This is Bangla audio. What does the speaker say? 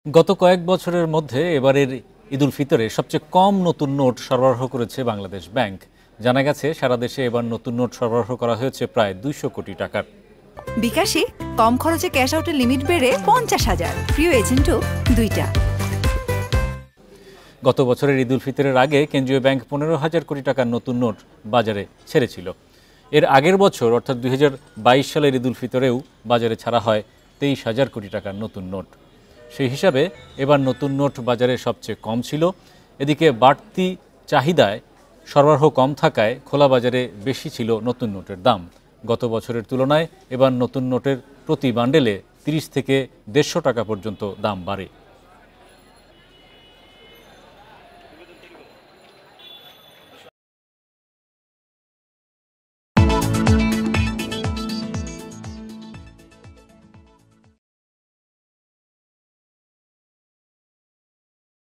গত কয়েক বছরের মধ্যে এবারের ঈদুল ফিতরে সবচেয়ে কম নতুন নোট সরবরাহ করেছে বাংলাদেশ ব্যাংক। জানা গেছে সারা দেশে এবার নতুন নোট সরবরাহ করা হয়েছে প্রায় ২০০ কোটি টাকার। বিকাশে কম খরচে ক্যাশ আউটের লিমিট বেড়ে ৫০,০০০, প্রিয় এজেন্টও ২টা। গত বছরের ঈদুল ফিতরের আগে কেন্দ্রীয় ব্যাংক ১৫,০০০ কোটি টাকার নতুন নোট বাজারে ছেড়েছিল। এর আগের বছর অর্থাৎ ২০২২ সালের ঈদুল ফিতরেও বাজারে ছাড়া হয় ২৩,০০০ কোটি টাকার নতুন নোট। সেই হিসাবে এবার নতুন নোট বাজারে সবচেয়ে কম ছিল। এদিকে বাড়তি চাহিদায় সরবরাহ কম থাকায় খোলা বাজারে বেশি ছিল নতুন নোটের দাম। গত বছরের তুলনায় এবার নতুন নোটের প্রতি বান্ডেলে ৩০ থেকে ১৫০ টাকা পর্যন্ত দাম বাড়ে।